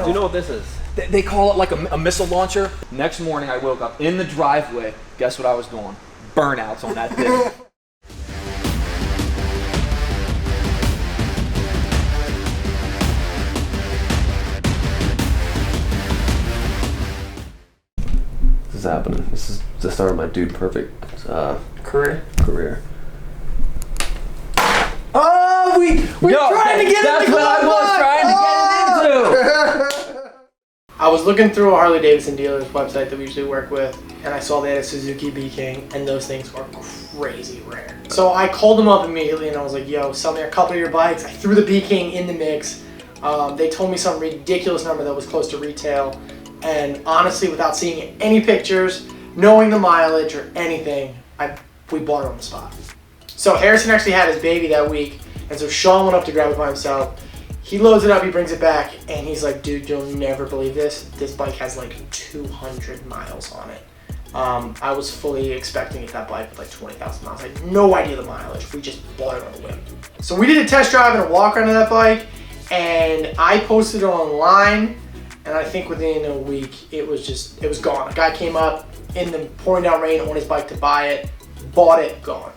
Do you know what this is? They call it like a missile launcher. Next morning I woke up in the driveway. Guess what I was doing? Burnouts on that thing. This is happening. This is the start of my Dude Perfect career. Oh, we're trying to get that's into what I was trying to get into. I was looking through a Harley Davidson dealer's website that we usually work with, and I saw they had a Suzuki B-King, and those things are crazy rare. So I called them up immediately, and I was like, yo, sell me a couple of your bikes. I threw the B-King in the mix. They told me some ridiculous number that was close to retail, and honestly, without seeing any pictures, knowing the mileage or anything, we bought it on the spot. So Harrison actually had his baby that week, and so Sean went up to grab it by himself. He loads it up, he brings it back, and he's like, dude, you'll never believe this. This bike has like 200 miles on it. I was fully expecting it, that bike with like 20,000 miles. I had no idea the mileage. We just bought it on a whim. So we did a test drive and a walk around of that bike, and I posted it online, and I think within a week, it was gone. A guy came up in the pouring down rain on his bike to buy it, bought it, gone.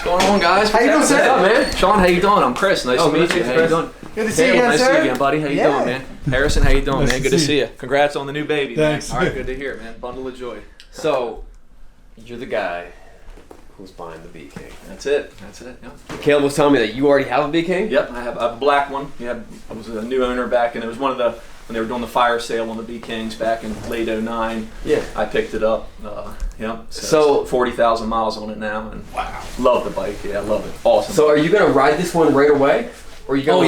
What's going on, guys? How you doing, sir? What's up, man? Sean, how you doing? I'm Chris. Nice to meet you. How you doing? Good to see you again, nice sir. to see you again, buddy. How you doing, man? Harrison, how you doing, Nice man? to Good to see see you. Congrats on the new baby, Thanks. man. All right, good to hear it, man. Bundle of joy. So, you're the guy who's buying the B-King. That's it. Yeah. Caleb was telling me that you already have a B-King? Yep, I have a black one. Yeah, I was a new owner back, and it was one of the when they were doing the fire sale on the B-Kings back in late '09. Yeah. I picked it up. Yep. So 40,000 miles on it now, and wow, love the bike. Yeah, I love it. Awesome. So are you gonna ride this one right away, or are you gonna?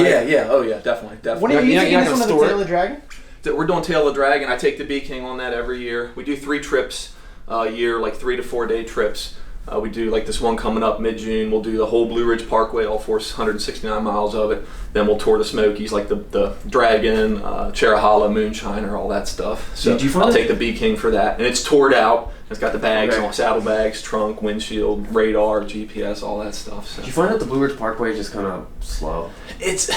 Oh yeah, definitely. What are you using this one of the Tail of the Dragon? We're doing Tail of the Dragon. I take the B-King on that every year. We do 3 trips a year, like 3 to 4 day trips. We do like this one coming up mid-June. We'll do the whole Blue Ridge Parkway, all 469 miles of it. Then we'll tour the Smokies, like the Dragon, Cherahalla, Moonshiner, all that stuff. So I'll take the B-King for that. And it's toured out. It's got the bags, saddlebags, trunk, windshield, radar, GPS, all that stuff. So. Did you find out the Blue Ridge Parkway is just kind of slow? It's...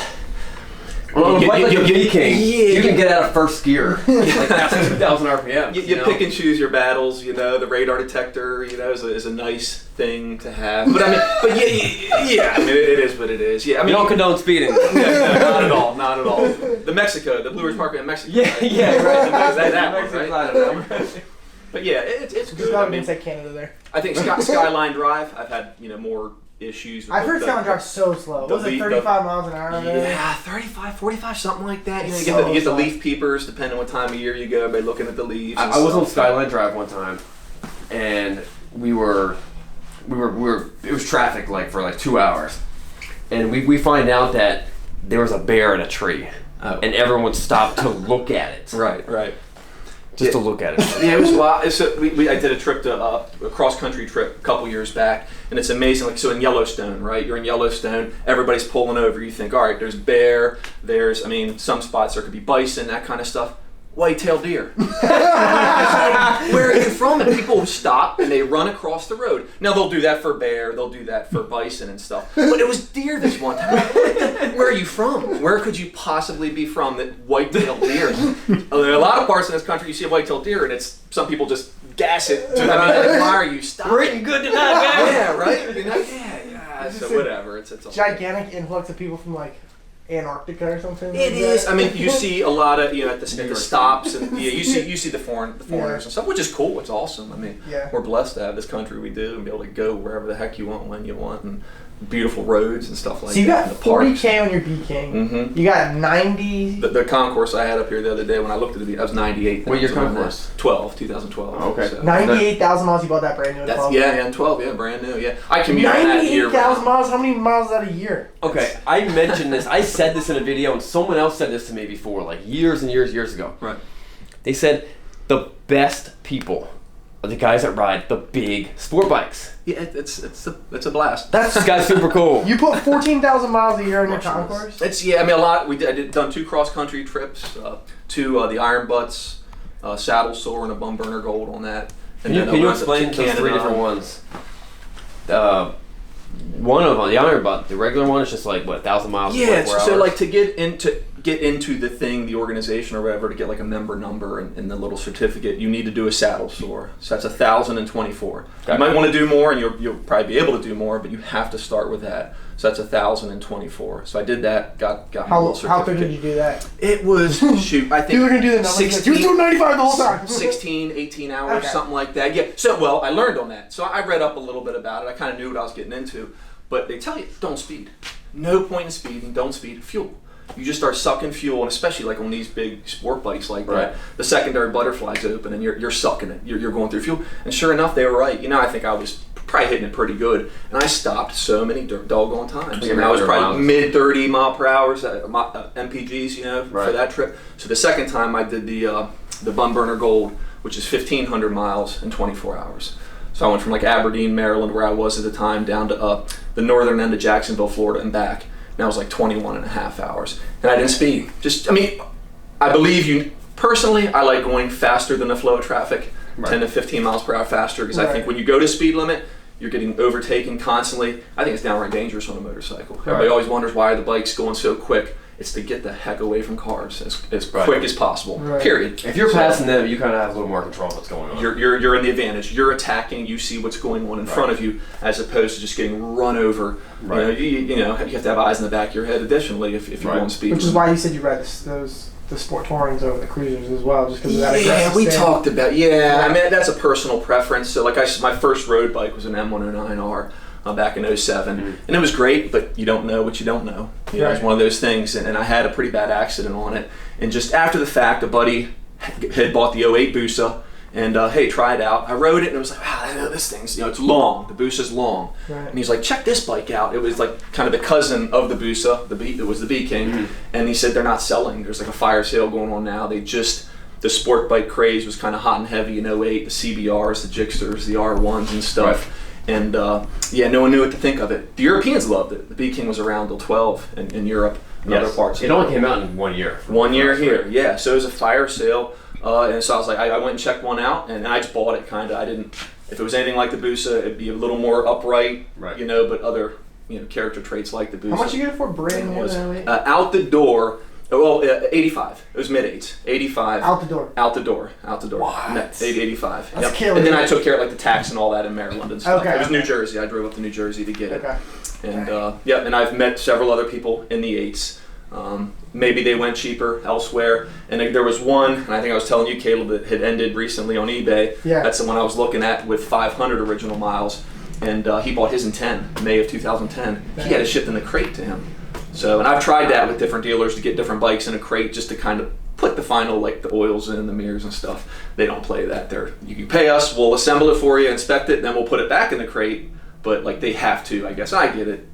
Well, on a bike like the B-King, you can get out of first gear, like past 2,000 RPM. You pick and choose your battles, you know. The radar detector, you know, is a nice thing to have. But I mean, I mean, it is what it is. Yeah, I mean, you don't condone speeding. No, not at all. The Blue Ridge Parkway in Mexico. Yeah, right. That one, right? But yeah, it's good. I mean, it's Canada there. I think Skyline Drive, I've had more issues. I've heard Skyline Drive so slow. Was it 35 miles an hour? Yeah, 35, 45, something like that. You know, you get the leaf peepers, depending on what time of year you go. Everybody looking at the leaves. I was on Skyline Drive one time, and we were. It was traffic for 2 hours, and we find out that there was a bear in a tree, and everyone would stop to look at it. Right. Just to look at it. Yeah, it was wild. So I did a trip to a cross-country trip a couple years back, and it's amazing. So in Yellowstone, right? You're in Yellowstone, everybody's pulling over. You think, all right, there's bear, some spots there could be bison, that kind of stuff. White-tailed deer. Where are you from? And people stop and they run across the road. Now they'll do that for bear, they'll do that for bison and stuff. But it was deer this one time. Where are you from? Where could you possibly be from that white-tailed deer? There are a lot of parts in this country you see a white-tailed deer and some people just gas it. Why are you stopping? We're eating good tonight, man. Yeah, right? Yeah. So whatever. It's all gigantic influx of people from Antarctica or something. It is. I mean, you see a lot of at the stops, and you see the foreigners and stuff, which is cool. It's awesome. I mean, we're blessed to have this country we do and be able to go wherever the heck you want when you want, and beautiful roads and stuff like that. So you got 40K on your B-King. Mm-hmm. You got 90. The concourse I had up here the other day when I looked at it, I was 98. What year concourse? 2012. Oh, okay. So. 98,000 miles. You bought that brand new. And 12. Brand new. Yeah. I commute that year. 98,000 miles. How many miles is that a year? Okay, I mentioned this. I said this in a video, and someone else said this to me before, years and years ago. Right. They said the best people are the guys that ride the big sport bikes. Yeah, it's a blast. This guy's super cool. You put 14,000 miles a year on your concourse? A lot. I done 2 cross-country trips to the Iron Butts, Saddle Sore, and a Bum Burner Gold on that. And can you explain those 3 different ones? one of them, the Iron Butt, the regular one is just like what 1,000 miles. Yeah, in 24 so hours? like to get into the thing, the organization or whatever, to get like a member number and the little certificate, you need to do a saddle sore. So that's 1,024. Okay. You might want to do more, and you'll probably be able to do more, but you have to start with that. So that's 1,024. So I did that. Got my little certificate. How quick did you do that? It was shoot. I think You were gonna do the numbers. 16 You were doing 95 the whole time. 16, 18 hours, Okay. something like that. Yeah. So well, I learned on that. So I read up a little bit about it. I kind of knew what I was getting into. But they tell you, don't speed. No point in speeding. Don't speed. Fuel. You just start sucking fuel, and especially like on these big sport bikes like that, the secondary butterfly's open, and you're sucking it. You're going through fuel. And sure enough, they were right. You know, I think I was probably hitting it pretty good, and I stopped so many doggone times. I was probably mid 30 mile per hour MPGs, you know, for that trip. So the second time I did the Bun Burner Gold, which is 1,500 miles in 24 hours. So I went from like Aberdeen, Maryland, where I was at the time, down to the northern end of Jacksonville, Florida, and back. And I was like 21 and a half hours. And I didn't speed. I believe you, personally, I like going faster than the flow of traffic, 10 to 15 miles per hour faster, because I think when you go to speed limit, you're getting overtaken constantly. I think it's downright dangerous on a motorcycle. Everybody always wonders why are the bikes going so quick. It's to get the heck away from cars as quick as possible, period. If you're passing them, you kind of have a little more control of what's going on. You're in the advantage. You're attacking, you see what's going on in front of you, as opposed to just getting run over. You know, you have to have eyes in the back of your head additionally if you're going speed. Which is why you said you read the Sport Tourings over the Cruisers as well, just because of that aggressive we stand. talked about, I mean, that's a personal preference. So like my first road bike was an M109R. Back in 07, and it was great, but you don't know what you don't know. You know, it's one of those things, and I had a pretty bad accident on it. And just after the fact, a buddy had bought the 08 Busa, and hey, try it out. I rode it, and it was like, wow, I know this thing's, it's long. The Busa's long. And he's like, check this bike out. It was like kind of the cousin of the Busa. It was the B King, and he said they're not selling. There's like a fire sale going on now. The sport bike craze was kind of hot and heavy in 08. The CBRs, the Gixxers, the R1s and stuff. And no one knew what to think of it. The Europeans loved it. The B King was around till 12 in Europe and other parts. It only came out in 1 year. 1 year here, yeah. So it was a fire sale, and so I was like, I went and checked one out, and I just bought it. Kind of, I didn't. If it was anything like the Busa, it'd be a little more upright, but other character traits like the Busa. How much you get it for? Brand new? Out the door. Well, 85. It was mid-8s. 85. Out the door. Out the door. What? 85. That's killer. And then I took care of like the tax and all that in Maryland and stuff. Okay. It was New Jersey. I drove up to New Jersey to get it. Okay. And and I've met several other people in the 8s. Maybe they went cheaper elsewhere. And there was one, and I think I was telling you, Caleb, that had ended recently on eBay. Yeah. That's the one I was looking at with 500 original miles. And he bought his in May of 2010. He had it shipped in the crate to him. So, and I've tried that with different dealers to get different bikes in a crate just to kind of put the final, like the oils in, the mirrors and stuff. They don't play that. You pay us, we'll assemble it for you, inspect it, then we'll put it back in the crate. But like they have to, I guess. I get it.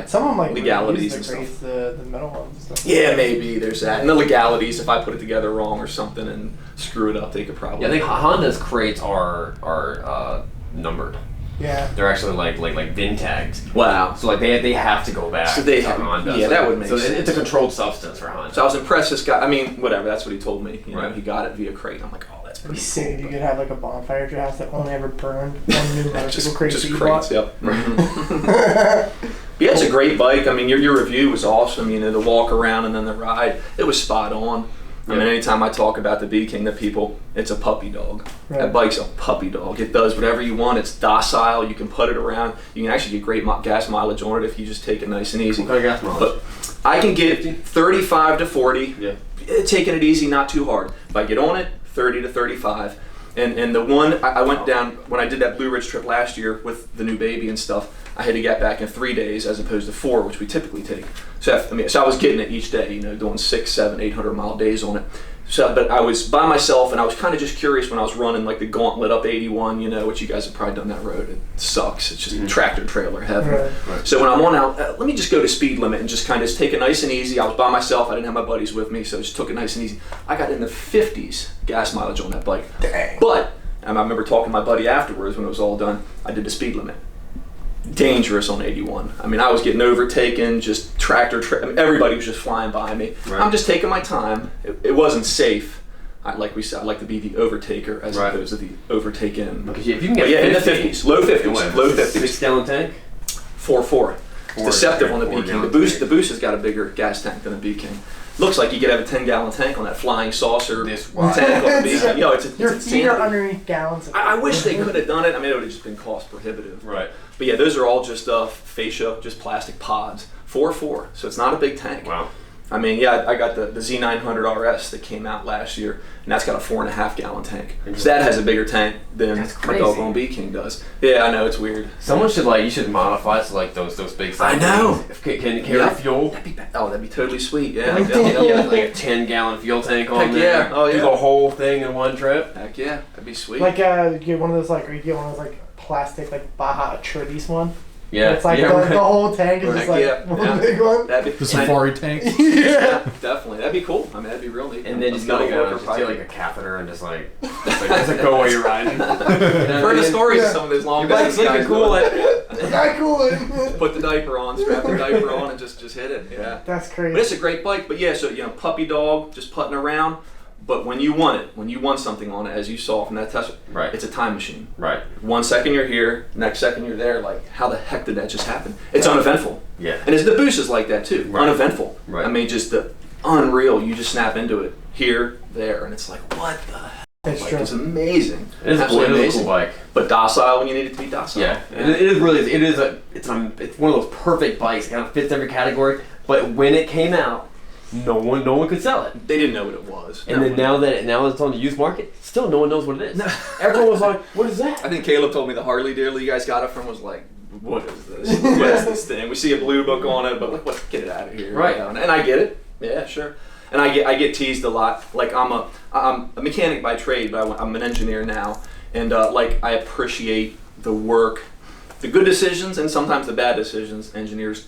Some of them like legalities and stuff. The metal ones and stuff. Yeah, maybe there's that. And the legalities, if I put it together wrong or something and screw it up, they could probably. Yeah, I think Honda's crates are numbered. Yeah. They're actually like VIN tags. Wow. So like they have to go back. So they to have, Honda. yeah, that would make sense. So it's a controlled substance for Honda. So I was impressed. This guy, I mean, whatever. That's what he told me. You know, he got it via crate. I'm like, oh, that's pretty cool. Sick if you could have like a bonfire at your house that only ever burned one new motorcycle crate. Just that you crates. bought. Yep. Yeah, it's a great bike. I mean, your review was awesome. You know, the walk around and then the ride, it was spot on. I mean, anytime I talk about the B King to people, it's a puppy dog. Right. That bike's a puppy dog. It does whatever you want. It's docile. You can put it around. You can actually get great gas mileage on it if you just take it nice and easy. What kind of gas mileage? But I can get 35 to 40. Yeah. Taking it easy, not too hard. If I get on it, 30 to 35. And the one, I went down, when I did that Blue Ridge trip last year with the new baby and stuff, I had to get back in 3 days as opposed to 4, which we typically take. So I was getting it each day, doing 600, 700, 800 mile days on it. So, but I was by myself, and I was kind of just curious when I was running like the Gauntlet up 81, which you guys have probably done that road. It sucks. It's just tractor trailer heaven. Right. So when I'm on out, let me just go to speed limit and just kind of take it nice and easy. I was by myself. I didn't have my buddies with me, so I just took it nice and easy. I got in the 50s gas mileage on that bike. Dang. But I remember talking to my buddy afterwards when it was all done. I did the speed limit. Dangerous on 81. I mean, I was getting overtaken, just everybody was just flying by me. Right. I'm just taking my time. It wasn't safe. Like we said, I like to be the overtaker as opposed to the overtaken. Because if you can get in the 50s, low 50s, low 50s. 6 gallon tank? 4.4. It's deceptive on the B King. The Boost has got a bigger gas tank than the B King. Looks like you could have a 10-gallon tank on that flying saucer tank on the B King. Yo, it's your feet are underneath gallons. I wish they could have done it. I mean, it would have just been cost prohibitive. Right. But yeah, those are all just fascia, just plastic pods. 4.4, so it's not a big tank. Wow. I mean, yeah, I got the Z900 RS that came out last year, and that's got a 4.5 gallon tank. So that has a bigger tank than my doggone B King does. Yeah, I know, it's weird. Someone should you should modify it to like those big. I know. Can carry fuel. That'd be totally sweet. Yeah. Like a 10-gallon fuel tank on there. Yeah. Oh yeah. Do the whole thing in one trip. Heck yeah, that'd be sweet. Like you get one of those plastic Baja Atreides one. Yeah. It's like the whole tank is just one big one. The safari tank. Yeah, definitely. That'd be cool. I mean, that'd be real neat. And then just get a catheter and just go while you're riding. Heard the stories of some of those long bike's looking cool. Put the diaper on, strap the diaper on, and just hit it. Yeah. That's crazy. But it's a great bike. But yeah, so puppy dog, just putting around. But when you want something on it, as you saw from that test, right, it's a time machine. Right. 1 second you're here, next second you're there. Like, how the heck did that just happen? It's uneventful. Yeah. And the Boost is like that too. Right. Uneventful. Right. I mean, just the unreal. You just snap into it here, there, and it's like, what the heck? That's true. It's amazing. It's absolutely amazing. Cool bike. But docile when you need it to be docile. Yeah. It is really. It's one of those perfect bikes. It kind of fits every category. But when it came out, no one could sell it. They didn't know what it was. And then now that it's on the used market, still no one knows what it is. Everyone was like, "What is that?" I think Caleb told me the Harley dealer you guys got it from was like, "What is this? What is this thing?" We see a blue book on it, but let's get it out of here. Right. And I get it. Yeah, sure. And I get teased a lot. Like I'm a mechanic by trade, but I'm an engineer now, and I appreciate the work, the good decisions and sometimes the bad decisions engineers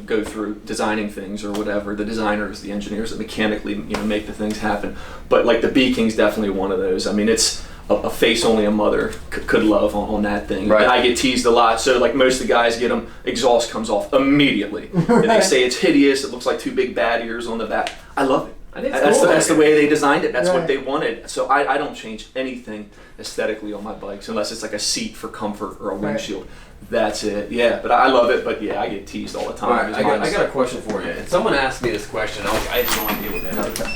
go through designing things or whatever. The designers, the engineers that mechanically make the things happen. But like the B King's definitely one of those. I mean, it's a face only a mother could love on that thing. Right. And I get teased a lot. So like most of the guys get them, exhaust comes off immediately. And they say it's hideous. It looks like two big bad ears on the back. I love it. I think That's the way they designed it. That's what they wanted. So I don't change anything aesthetically on my bikes unless it's like a seat for comfort or a windshield. Right. That's it. Yeah, but I love it. But yeah, I get teased all the time. All right, I got a question for you. And someone asked me this question. I had no idea what that is. Okay.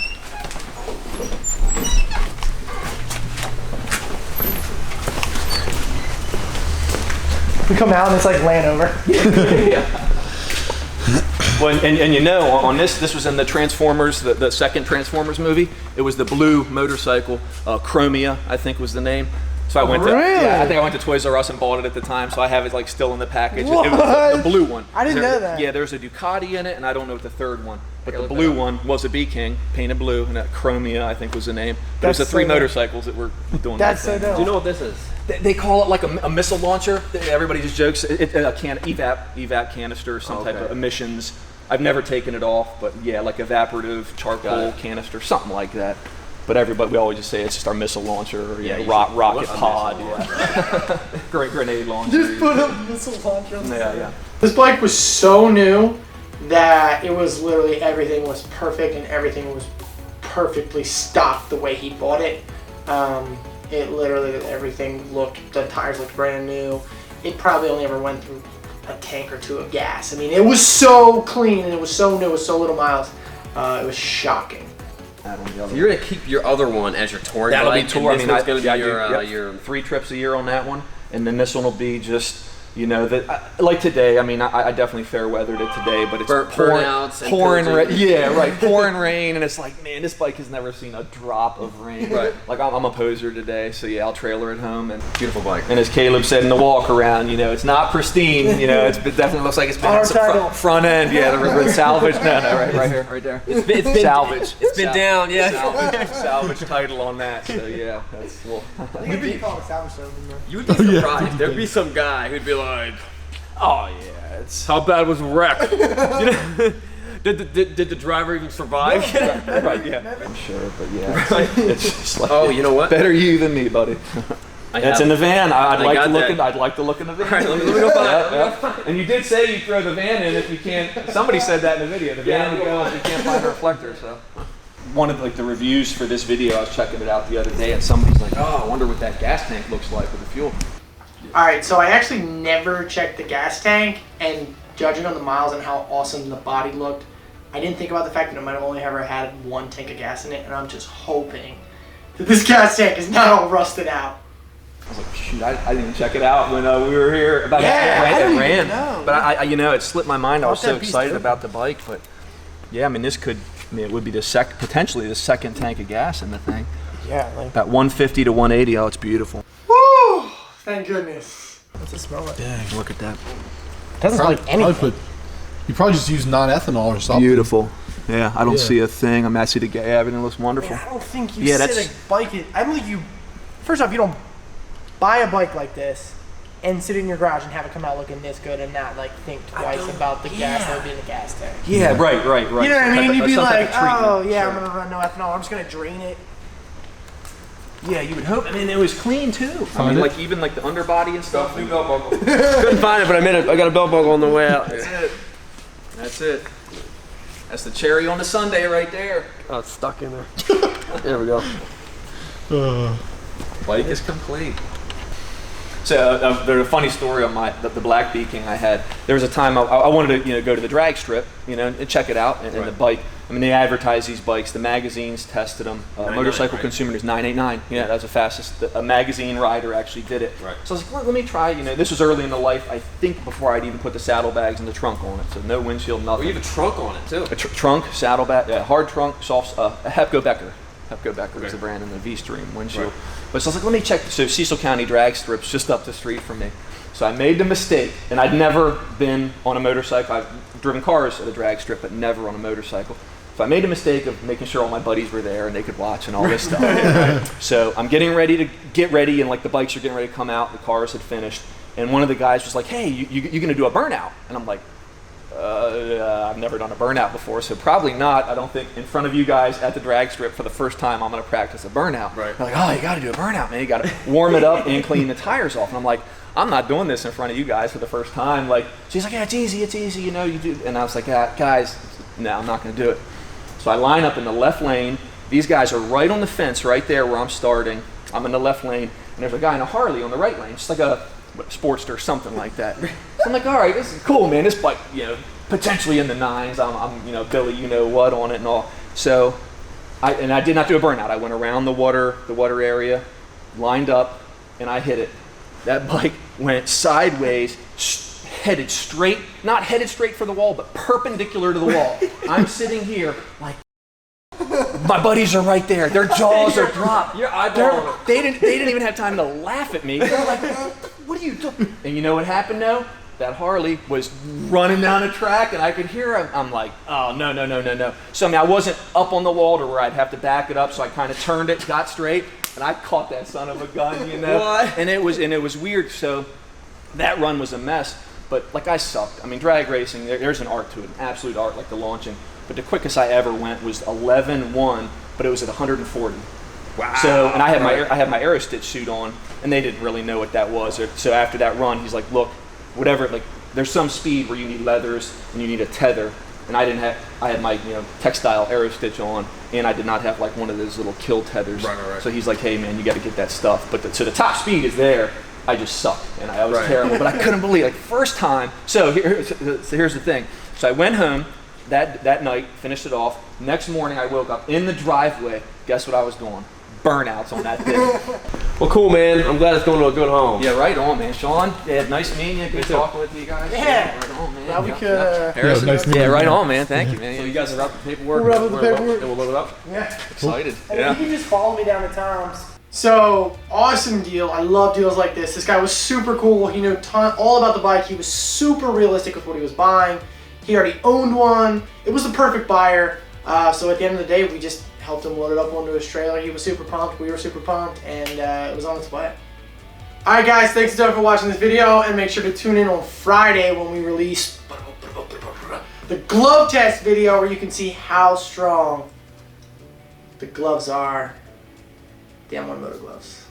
We come out and it's like Land Rover. Yeah. Well, and on this was in the Transformers, the second Transformers movie. It was the blue motorcycle, Chromia, I think was the name. So I went to, I think I went to Toys R Us and bought it at the time. So I have it like still in the package. What? It was the blue one. I didn't know that. Yeah, there's a Ducati in it, and I don't know what the third one. But the blue one was a B King, painted blue, and that Chromia I think was the name. But it was the three motorcycles that were doing. That's so dope. Do you know what this is? They call it like a missile launcher. Everybody just jokes a evap canister, some type of emissions. I've never taken it off, but yeah, like evaporative charcoal canister, something like that. But we always just say it's just our missile launcher or rocket pod. Great grenade launcher. Just put a missile launcher on the side. Yeah. This bike was so new that it was literally everything was perfect and everything was perfectly stocked the way he bought it. It literally, everything the tires looked brand new. It probably only ever went through a tank or two of gas. I mean, it was so clean and it was so new with so little miles. It was shocking. So you're gonna keep your other one as your touring bike. That'll be tour. I mean, it's gonna be your 3 trips a year on that one, and then this one will be just. Like today, I mean, I definitely fair weathered it today, but it's pouring rain, and it's like, man, this bike has never seen a drop of rain. Right. Like I'm a poser today, so yeah, I'll trailer it home. And beautiful bike. And as Caleb said in the walk around, it's not pristine. It definitely looks like it's been some front end. Yeah, the salvage. No, right here, right there. It's been salvage. It's been down. Yeah. Salvage title on that. So yeah, that's cool. You'd be salvage. You would be surprised. There'd be some guy who'd be like, oh yeah, it's how bad was the wreck? Did the driver even survive? Right, yeah, I'm sure, but yeah, it's just like, oh, you know what? Better you than me, buddy. That's in the van. I'd like to look in the van. All right, let me go find it. And you did say you throw the van in if you can't. Somebody said that in the video. The van would go if you can't find a reflector. So. One of the reviews for this video, I was checking it out the other day, and somebody's like, "Oh, I wonder what that gas tank looks like with the fuel." All right, so I actually never checked the gas tank, and judging on the miles and how awesome the body looked, I didn't think about the fact that it might have only ever had 1 tank of gas in it, and I'm just hoping that this gas tank is not all rusted out. I was like, shoot, I didn't even check it out when we were here. About Yeah, it I didn't ran. even know. But I, you know, it slipped my mind. I was Thought so that beast excited did. about the bike, but yeah, I mean, it would be potentially the second tank of gas in the thing. Yeah, like. About 150 to 180. Oh, it's beautiful. Woo! Thank goodness. What's it smell like? Dang, look at that. Doesn't smell like anything. You probably just use non-ethanol or something. Beautiful. Yeah, I don't Yeah. see a thing. I'm actually the guy. Everything looks wonderful. Man, I don't think you Yeah, sit that's- a bike it. I don't think you. First off, you don't buy a bike like this and sit in your garage and have it come out looking this good and not like think twice about the gas that would be in the gas tank. Yeah, right. You know what I Some mean? type You'd of- be some type like, of treatment. oh yeah, Sure. I'm gonna run no ethanol. I'm just gonna drain it. Yeah, you would hope. I mean, it was clean too. I Find mean, it? like even like the underbody and stuff. New belt buckle. Couldn't find it, but I got a belt buckle on the way out. That's it. That's it. That's the cherry on the sundae right there. Oh, it's stuck in there. There we go. Bike is complete. So there's a funny story on the Black Beaking I had. There was a time I wanted to go to the drag strip and check it out and the bike. I mean, they advertise these bikes. The magazines tested them. Motorcycle right? Consumer is 989. Yeah, that was the fastest. A magazine rider actually did it. Right. So I was like, well, let me try. This was early in the life. I think before I'd even put the saddlebags and the trunk on it. So no windshield, Oh, nothing. you have a trunk on it too. A trunk, saddlebag, hard trunk, soft, a Hepco Becker. Hepco Becker is the brand, and the V-Stream windshield. Right. But so I was like, let me check. So Cecil County drag strips just up the street from me. So I made the mistake, and I'd never been on a motorcycle. I've driven cars at a drag strip, but never on a motorcycle. So I made the mistake of making sure all my buddies were there and they could watch and all this stuff. So I'm getting ready, and like the bikes are getting ready to come out. The cars had finished, and one of the guys was like, "Hey, you gonna do a burnout?" And I'm like, I've never done a burnout before, so probably not. I don't think in front of you guys at the drag strip for the first time I'm going to practice a burnout. Right. They're like, oh, you got to do a burnout, man. You got to warm it up and clean the tires off. And I'm like, I'm not doing this in front of you guys for the first time. Like, she's like, yeah, it's easy, you do. And I was like, guys, no, I'm not going to do it. So I line up in the left lane. These guys are right on the fence right there where I'm starting. I'm in the left lane, and there's a guy in a Harley on the right lane, just like a Sportster, something like that. So I'm like, all right, this is cool, man. This bike, potentially in the 9s. I'm Billy, what on it and all. So, I did not do a burnout. I went around the water area, lined up, and I hit it. That bike went sideways, headed straight, not headed straight for the wall, but perpendicular to the wall. I'm sitting here like, my buddies are right there. Their jaws are dropped. Your eyeball. They didn't even have time to laugh at me. They're like, what are you doing? And you know what happened though? That Harley was running down a track and I could hear him. I'm like, oh, no. So I wasn't up on the wall to where I'd have to back it up, so I kind of turned it, got straight, and I caught that son of a gun, What? And it was weird. So that run was a mess. But like I sucked. Drag racing, there's an art to it, an absolute art, like the launching. But the quickest I ever went was 11.1, but it was at 140. Wow. So, and I had my Aerostitch suit on, and they didn't really know what that was. So after that run, he's like, look, whatever, like there's some speed where you need leathers and you need a tether. And I had my textile Aerostitch on, and I did not have like one of those little kill tethers. Right. So he's like, hey man, you got to get that stuff. But so the top speed is there. I just sucked, and I was terrible. But I couldn't believe it. Like first time. So here's the thing. So I went home that night, finished it off. Next morning I woke up in the driveway. Guess what I was doing? Burnouts on that thing. Well, cool, man. I'm glad it's going to a good home. Yeah, right on, man. Sean, yeah, nice meeting you. Good talking with you guys. Yeah. Right on, man. Now we could. Harrison. nice meeting Yeah, you. right on, man. Thank you, man. So you guys are out the paperwork. We're out with the paperwork. And we'll load it up. Yeah. Excited. And you can just follow me down the Toms. So, awesome deal. I love deals like this. This guy was super cool. He knew all about the bike. He was super realistic with what he was buying. He already owned one. It was the perfect buyer. So at the end of the day, we just helped him load it up onto his trailer. He was super pumped. We were super pumped. And it was on its way. Alright guys, thanks a ton for watching this video. And make sure to tune in on Friday when we release the glove test video where you can see how strong the gloves are. Damn, one motor gloves.